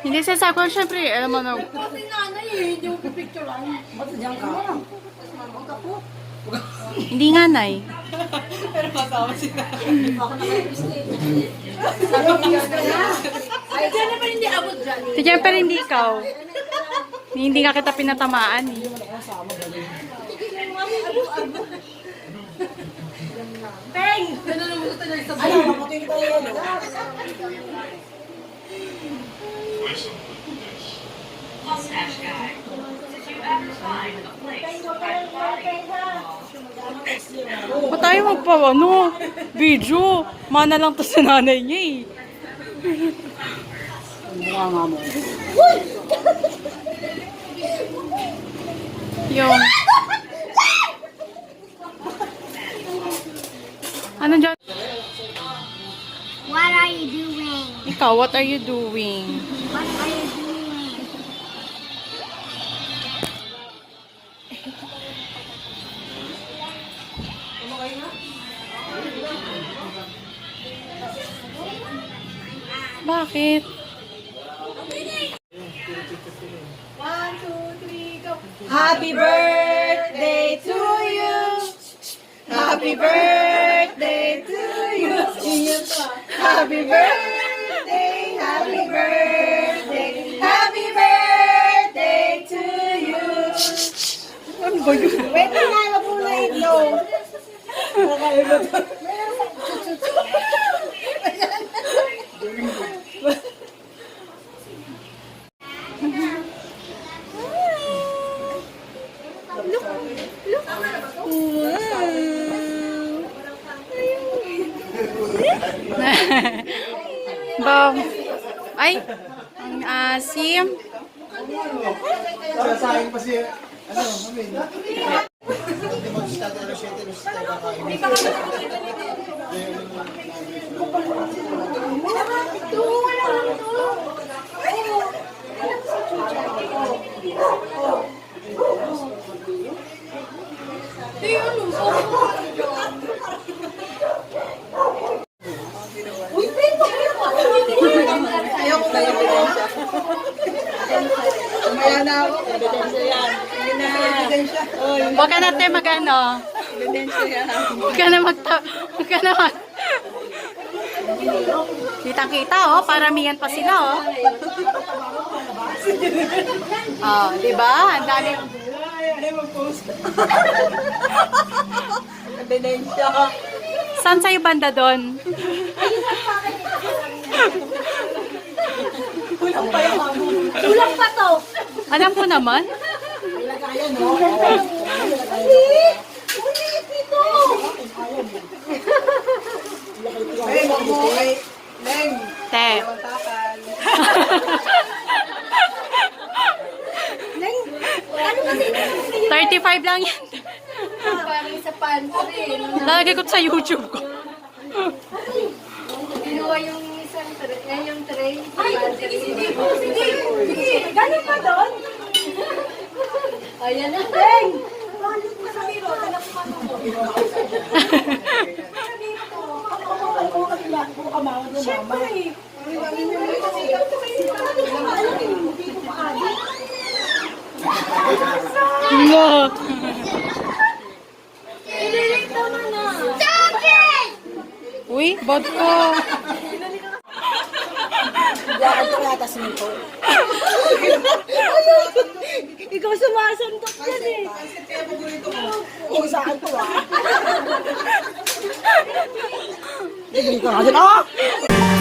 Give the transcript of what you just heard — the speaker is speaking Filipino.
Hindi sasabi ko, syempre, alam mo na. Kasi nanay eh, hindi mo pipicturean. Ba't diyan ka? Huwag ka po. Hindi nga, Nay. Pero kasama sila. Ako naka-biscuit. Sabi ko na. Ay, dyan na pa hindi abot dyan. Sige, pero hindi ikaw. Hindi nga kita pinatamaan eh. Peng! Gano'n naman ito na sa Ay, maputin ko yun. Mustache guy. Did you ever find a place to hide a body? Ba't tayo video? Mana lang to sa nanay niya eh. Mukha nga mo. Yung... Ano dyan? What are you doing? Ikaw, what are you doing? What are you doing? Bakit? 1, 2, 3, go! Happy birthday to you. Happy birthday to you. Happy birthday, happy birthday, happy birthday to you. Ano ba yun? Wait na nga, wag mo na ito. Nakakaiba to. Bam. Ay, ang asim. Sasahin pa si, ano, mamin. Hindi mo si Tata Rosete, si Tata kakain. Ayoko na yung ebidensya. Kumaya na ako. Ebidensya yan. Hindi na. Ebidensya. Huwag ka natin mag-ano. Ebidensya yan. Huwag ka na Huwag ka na mag... Kitang-kita oh, paramihan pa sila oh. Oh, di ba? Ang dami. Ay, mag-post. Ebidensya. Saan sa'yo banda doon? Kulang pa yung ako. Kulang pa to! Alam ko naman. Lagayan, no? Ulit ito! Ay, mabuhay. Leng. Te. Takal. Ano kasi ito? 35 lang yan. Parang sa pantry. Lalagay ko sa YouTube ko. Ginawa yung isang tray, yung tray. Ay, sige. Ganun pa doon? Ayan na, Teng! Balik mo sa biro, tanak mo mo. No. Uy, vodka. Hindi ako palatas nito. Ikaw sumasandok dyan eh. Kung saan to ah. Hindi ka nga dyan. Ah!